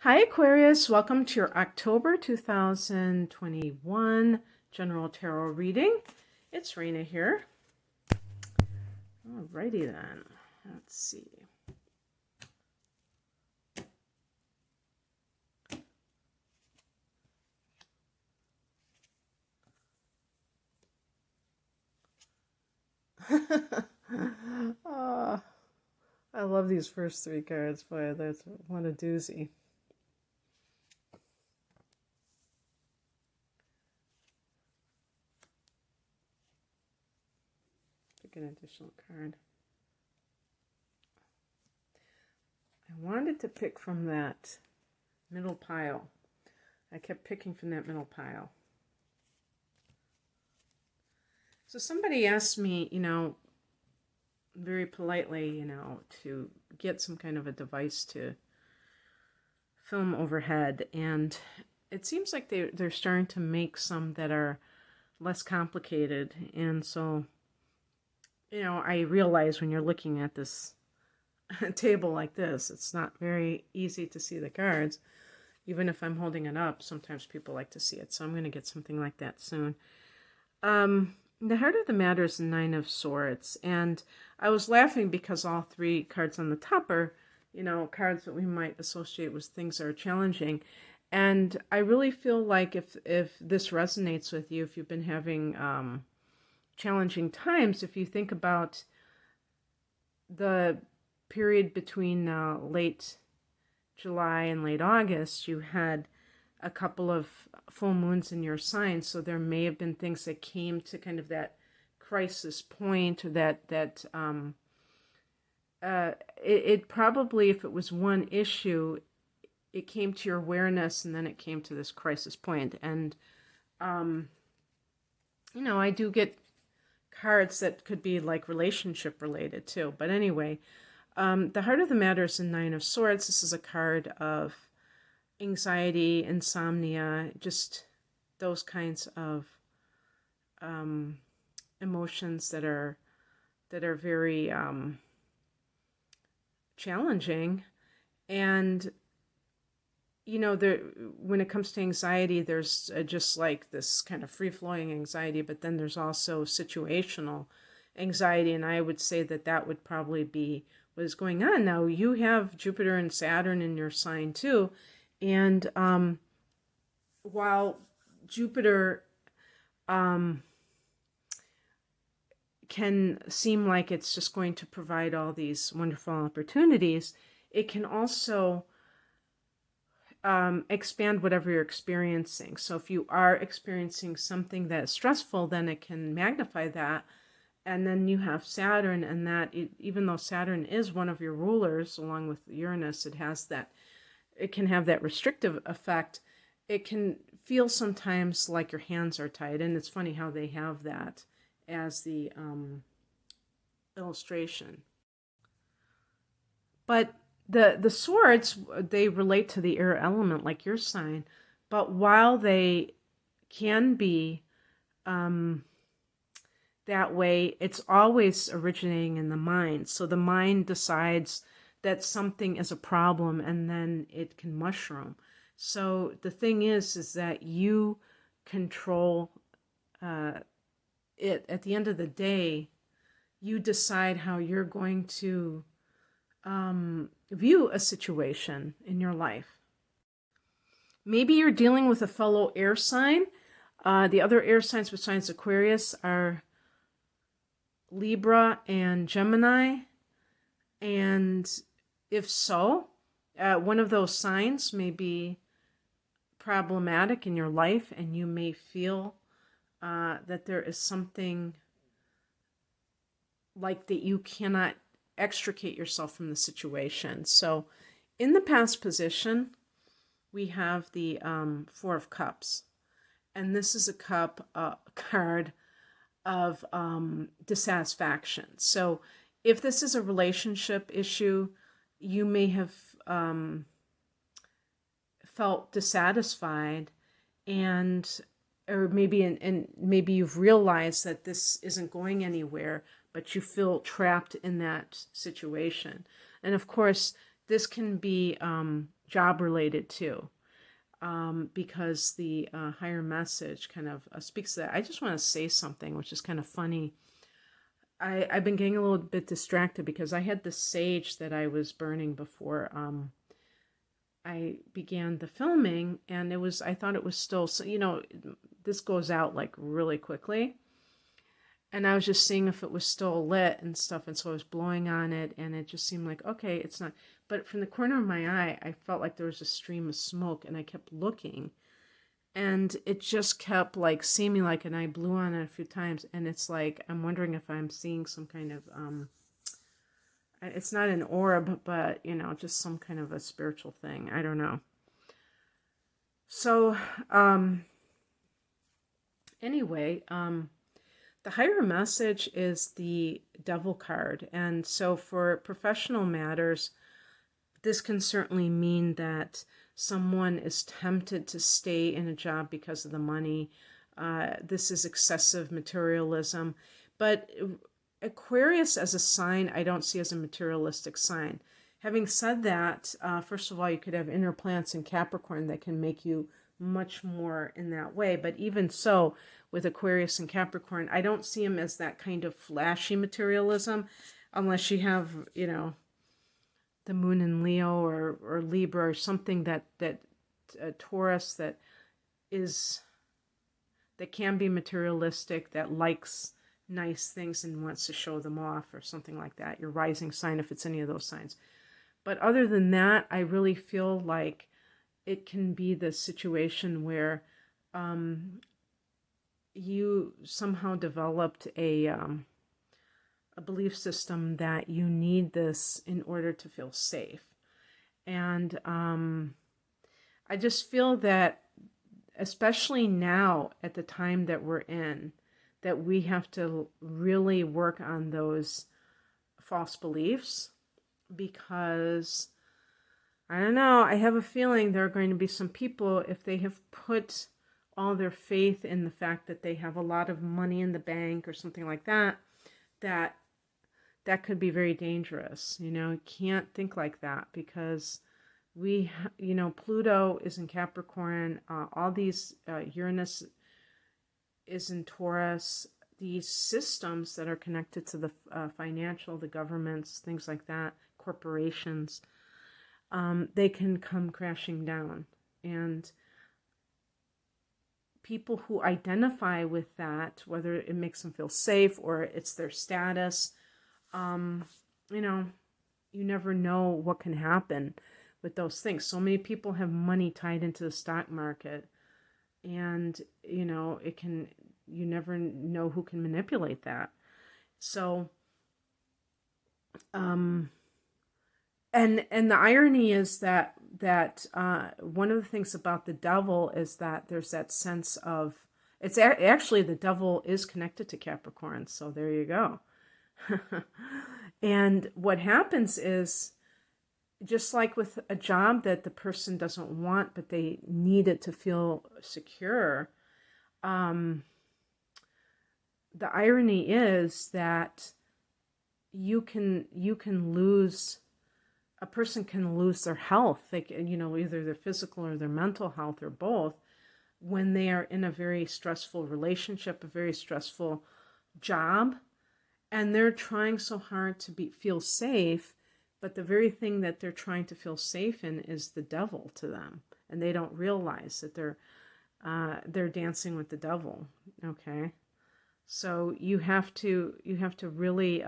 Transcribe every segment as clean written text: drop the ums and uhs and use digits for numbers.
Hi Aquarius, welcome to your October 2021 General Tarot reading. It's Raina here. Alrighty then, let's see. Oh, I love these first three cards, boy, that's what a doozy. Pick an additional card. I wanted to pick from that middle pile. I kept picking from that middle pile. So somebody asked me, very politely, to get some kind of a device to film overhead. And it seems like they're starting to make some that are less complicated. And so, I realize when you're looking at this table like this, it's not very easy to see the cards. Even if I'm holding it up, sometimes people like to see it. So I'm going to get something like that soon. The heart of the matter is the Nine of Swords. And I was laughing because all three cards on the top are, cards that we might associate with things that are challenging. And I really feel like if this resonates with you, if you've been having challenging times, if you think about the period between late July and late August, you had a couple of full moons in your sign, so there may have been things that came to kind of that crisis point, or it probably, if it was one issue, it came to your awareness and then it came to this crisis point. And I do get cards that could be like relationship related too, but anyway, the heart of the matter is the Nine of Swords. This is a card of anxiety, insomnia, just those kinds of emotions that are very challenging. And when it comes to anxiety, there's just like this kind of free-flowing anxiety, but then there's also situational anxiety, and I would say that would probably be what is going on. Now, you have Jupiter and Saturn in your sign too, and while Jupiter can seem like it's just going to provide all these wonderful opportunities, it can also expand whatever you're experiencing. So if you are experiencing something that is stressful, then it can magnify that. And then you have Saturn, and that even though Saturn is one of your rulers, along with Uranus, it can have that restrictive effect. It can feel sometimes like your hands are tied, and it's funny how they have that as the illustration. But the swords, they relate to the air element, like your sign. But while they can be that way, it's always originating in the mind. So the mind decides that something is a problem, and then it can mushroom. So the thing is that you control it. At the end of the day, you decide how you're going to view a situation in your life. Maybe you're dealing with a fellow air sign. The other air signs besides Aquarius are Libra and Gemini. And if so, one of those signs may be problematic in your life, and you may feel that there is something like that you cannot extricate yourself from the situation. So in the past position, we have the Four of Cups. And this is a card of dissatisfaction. So if this is a relationship issue, you may have felt dissatisfied, or maybe you've realized that this isn't going anywhere, but you feel trapped in that situation. And of course, this can be job related too. Because the higher message kind of speaks to that. I just want to say something, which is kind of funny. I've been getting a little bit distracted because I had the sage that I was burning before I began the filming, and I thought it was still, this goes out like really quickly. And I was just seeing if it was still lit and stuff, and so I was blowing on it, and it just seemed like, okay, it's not. But from the corner of my eye, I felt like there was a stream of smoke, and I kept looking, and it just kept like seeming like, and I blew on it a few times, and it's like, I'm wondering if I'm seeing some kind of, it's not an orb, but, just some kind of a spiritual thing. I don't know. So, anyway, the higher message is the Devil card. And so for professional matters, this can certainly mean that someone is tempted to stay in a job because of the money. This is excessive materialism. But Aquarius as a sign, I don't see as a materialistic sign. Having said that, first of all, you could have inner planets in Capricorn that can make you much more in that way. But even so, with Aquarius and Capricorn, I don't see them as that kind of flashy materialism, unless you have, the moon in Leo or Libra or something that Taurus that can be materialistic, that likes nice things and wants to show them off or something like that. Your rising sign, if it's any of those signs. But other than that, I really feel like it can be the situation where you somehow developed a belief system that you need this in order to feel safe. And I just feel that, especially now at the time that we're in, that we have to really work on those false beliefs, because I don't know, I have a feeling there are going to be some people, if they have put all their faith in the fact that they have a lot of money in the bank or something like that, that could be very dangerous. You can't think like that, because Pluto is in Capricorn, all these, Uranus is in Taurus. These systems that are connected to the financial, the governments, things like that, corporations, they can come crashing down. And people who identify with that, whether it makes them feel safe or it's their status, you never know what can happen with those things. So many people have money tied into the stock market, and you never know who can manipulate that. So and the irony is that one of the things about the devil is that there's that sense of, it's actually, the devil is connected to Capricorn, so there you go. And what happens is, just like with a job that the person doesn't want, but they need it to feel secure, the irony is that you can lose, a person can lose their health. They can, either their physical or their mental health, or both, when they are in a very stressful relationship, a very stressful job, and they're trying so hard to feel safe, but the very thing that they're trying to feel safe in is the devil to them, and they don't realize that they're dancing with the devil. Okay, so you have to really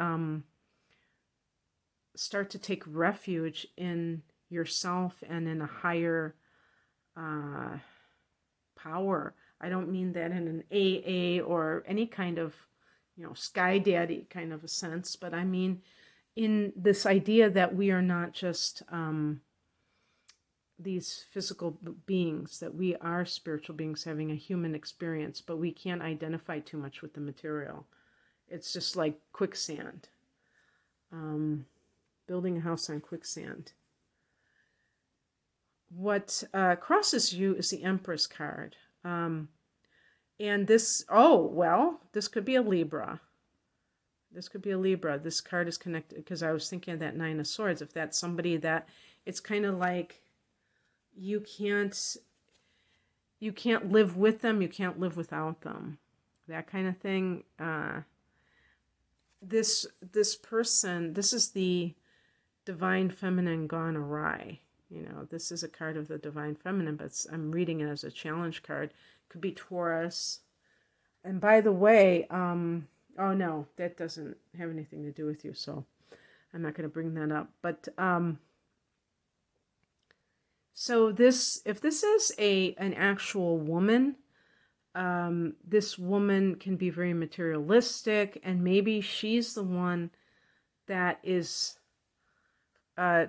start to take refuge in yourself and in a higher power. I don't mean that in an AA or any kind of sky daddy kind of a sense, but I mean in this idea that we are not just these physical beings, that we are spiritual beings having a human experience, but we can't identify too much with the material. It's just like quicksand, building a house on quicksand. What crosses you is the Empress card. And this, this could be a Libra. This could be a Libra. This card is connected, because I was thinking of that Nine of Swords. If that's somebody that, it's kind of like you can't live with them, you can't live without them, that kind of thing. This person, this is the divine feminine gone awry. You know, this is a card of the divine feminine, but I'm reading it as a challenge card. Could be Taurus. And by the way, oh no, that doesn't have anything to do with you, so I'm not going to bring that up. But so if this is an actual woman, this woman can be very materialistic, and maybe she's the one that is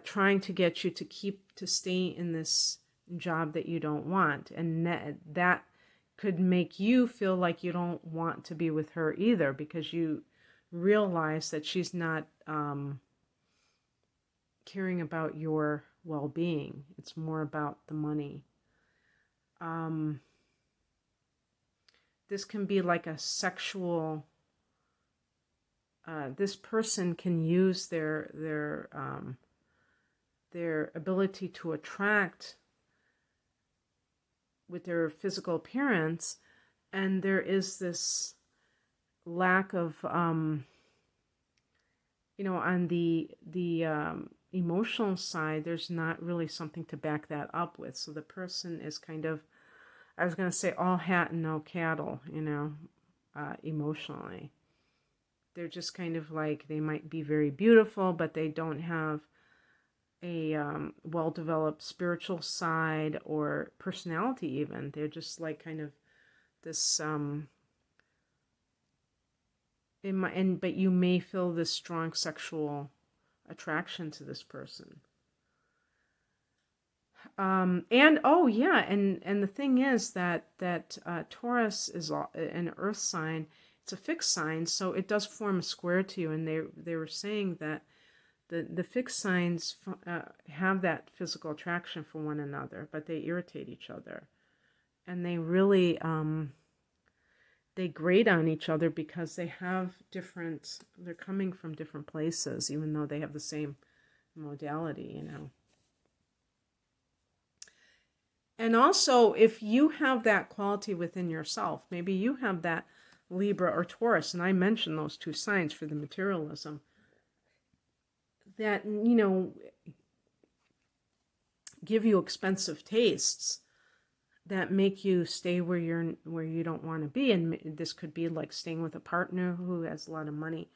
trying to get you to stay in this job that you don't want, and that could make you feel like you don't want to be with her either, because you realize that she's not caring about your well-being. It's more about the money. This can be like a sexual. This person can use their ability to attract with their physical appearance, and there is this lack of, on the emotional side, there's not really something to back that up with. So the person is kind of, I was going to say all hat and no cattle, emotionally. They're just kind of like, they might be very beautiful, but they don't have a well-developed spiritual side or personality even. They're just like kind of this, but you may feel this strong sexual attraction to this person. And the thing is that Taurus is an earth sign. It's a fixed sign, so it does form a square to you. And they were saying that the fixed signs have that physical attraction for one another, but they irritate each other, and they really they grate on each other because they have they're coming from different places, even though they have the same modality, And also, if you have that quality within yourself, maybe you have that Libra or Taurus, and I mentioned those two signs for the materialism, that, give you expensive tastes that make you stay where you don't want to be. And this could be like staying with a partner who has a lot of money,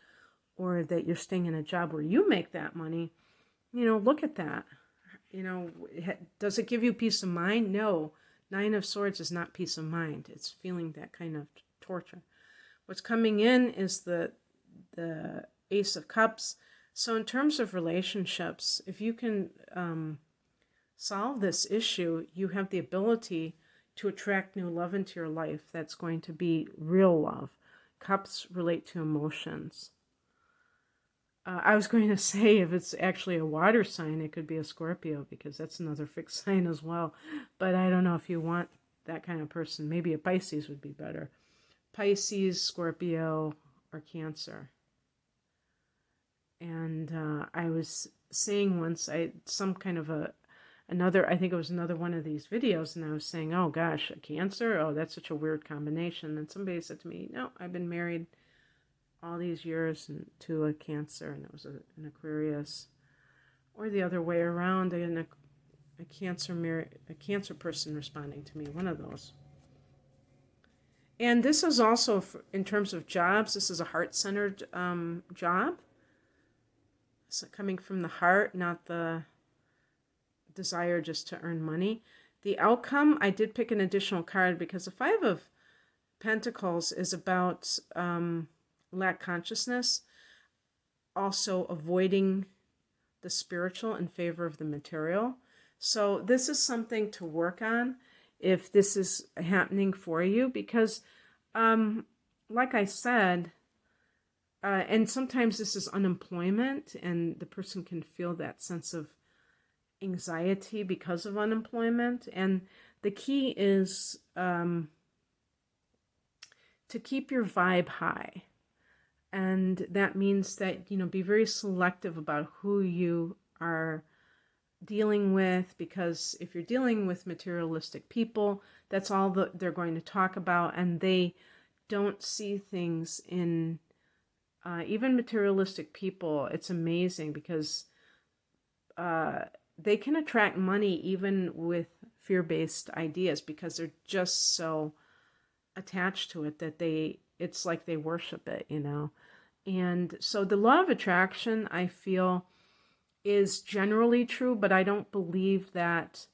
or that you're staying in a job where you make that money. Look at that. Does it give you peace of mind? No. 9 of Swords is not peace of mind. It's feeling that kind of torture. What's coming in is the Ace of Cups. So in terms of relationships, if you can solve this issue, you have the ability to attract new love into your life that's going to be real love. Cups relate to emotions. I was going to say, if it's actually a water sign, it could be a Scorpio, because that's another fixed sign as well. But I don't know if you want that kind of person. Maybe a Pisces would be better. Pisces, Scorpio, or Cancer. And I was saying once, I think it was another one of these videos, and I was saying, oh gosh, a Cancer? Oh, that's such a weird combination. And somebody said to me, no, I've been married all these years to a Cancer, and it was an Aquarius. Or the other way around, a Cancer person responding to me, one of those. And this is also, in terms of jobs, this is a heart-centered job. So coming from the heart, not the desire just to earn money. The outcome, I did pick an additional card because the 5 of Pentacles is about lack consciousness, also avoiding the spiritual in favor of the material. So this is something to work on if this is happening for you, because like I said, and sometimes this is unemployment, and the person can feel that sense of anxiety because of unemployment. And the key is to keep your vibe high. And that means that, be very selective about who you are dealing with, because if you're dealing with materialistic people, that's all that they're going to talk about, and they don't see things in even materialistic people. It's amazing because they can attract money even with fear-based ideas, because they're just so attached to it that it's like they worship it, you know. And so the law of attraction, I feel, is generally true, but I don't believe that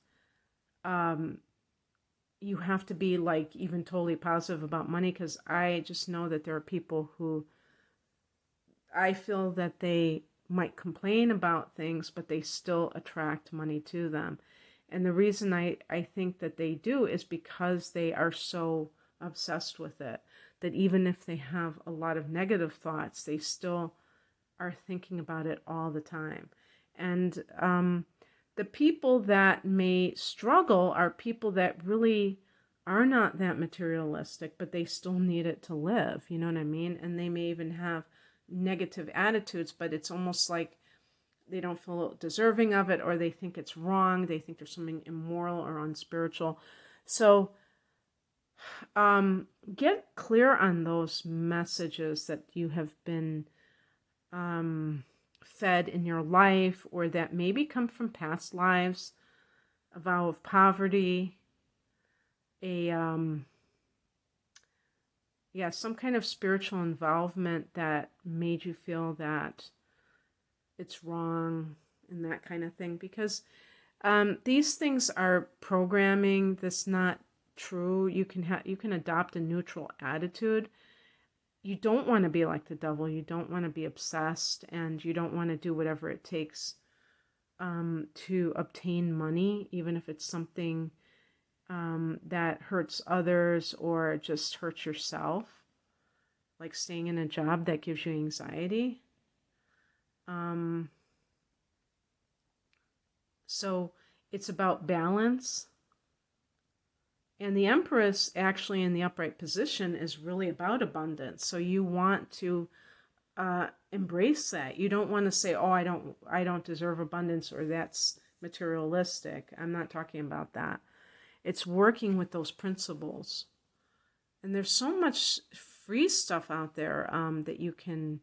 you have to be like even totally positive about money, because I just know that there are people who I feel that they might complain about things, but they still attract money to them. And the reason I think that they do is because they are so obsessed with it, that even if they have a lot of negative thoughts, they still are thinking about it all the time. And the people that may struggle are people that really are not that materialistic, but they still need it to live, you know what I mean? And they may even have negative attitudes, but it's almost like they don't feel deserving of it, or they think it's wrong. They think there's something immoral or unspiritual. So get clear on those messages that you have been fed in your life, or that maybe come from past lives, a vow of poverty, some kind of spiritual involvement that made you feel that it's wrong and that kind of thing. Because these things are programming that's not true. You can adopt a neutral attitude. You don't want to be like the devil. You don't want to be obsessed, and you don't want to do whatever it takes to obtain money, even if it's something that hurts others or just hurts yourself, like staying in a job that gives you anxiety. So it's about balance. And the Empress, actually in the upright position, is really about abundance. So you want to embrace that. You don't want to say, "Oh, I don't deserve abundance," or "That's materialistic." I'm not talking about that. It's working with those principles. And there's so much free stuff out there that you can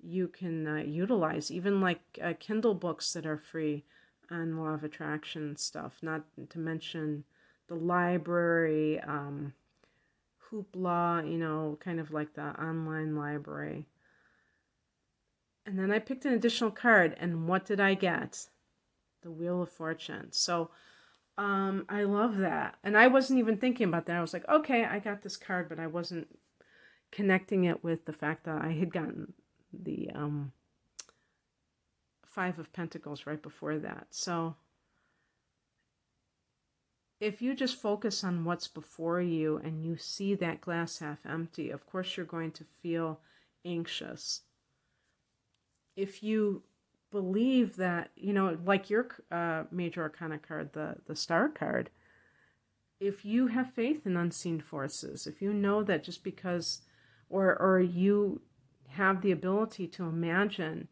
utilize, even like Kindle books that are free on law of attraction stuff, not to mention the library, Hoopla, you know, kind of like the online library. And then I picked an additional card, and what did I get? The Wheel of Fortune. So I love that. And I wasn't even thinking about that. I was like, okay, I got this card, but I wasn't connecting it with the fact that I had gotten the Five of Pentacles right before that. So if you just focus on what's before you and you see that glass half empty, of course you're going to feel anxious. If you believe that, you know, like your major arcana card, the Star card, if you have faith in unseen forces, if you know that just because, or you have the ability to imagine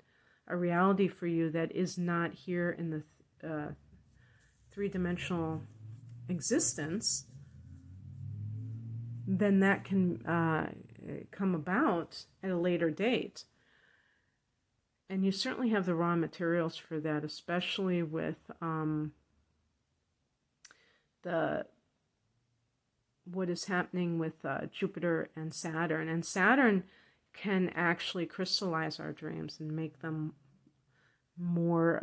a reality for you that is not here in the three-dimensional existence, then that can come about at a later date. And you certainly have the raw materials for that, especially with what is happening with Jupiter and Saturn. And Saturn can actually crystallize our dreams and make them more,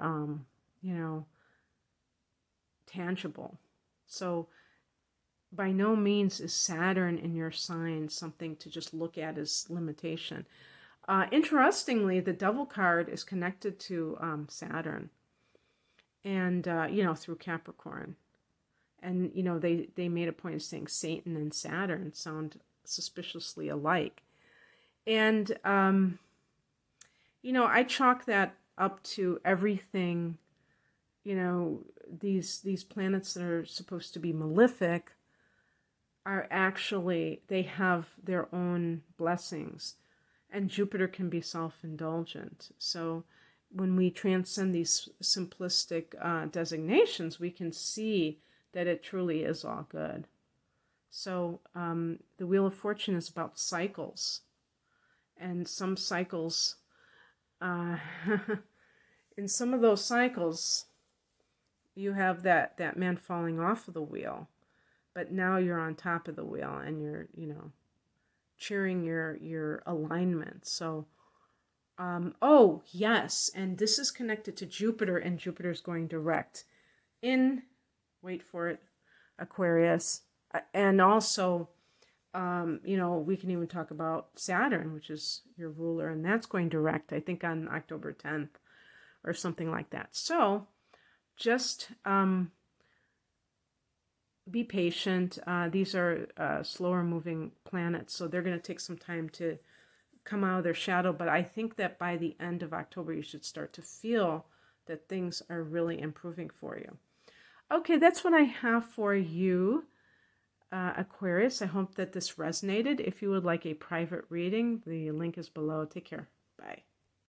tangible. So by no means is Saturn in your sign something to just look at as limitation. Interestingly, the Devil card is connected to Saturn, and through Capricorn. And they made a point of saying Satan and Saturn sound suspiciously alike. And I chalk that up to everything. These planets that are supposed to be malefic are actually, they have their own blessings. And Jupiter can be self-indulgent. So when we transcend these simplistic designations, we can see that it truly is all good. So the Wheel of Fortune is about cycles. And some cycles, in some of those cycles, you have that man falling off of the wheel. But now you're on top of the wheel and you're, cheering your alignment. So, oh, yes. And this is connected to Jupiter, and Jupiter's going direct in, wait for it, Aquarius. And also, we can even talk about Saturn, which is your ruler, and that's going direct, I think, on October 10th or something like that. So just be patient. These are slower moving planets, so they're going to take some time to come out of their shadow. But I think that by the end of October, you should start to feel that things are really improving for you. Okay, that's what I have for you, Aquarius. I hope that this resonated. If you would like a private reading, the link is below. Take care. Bye.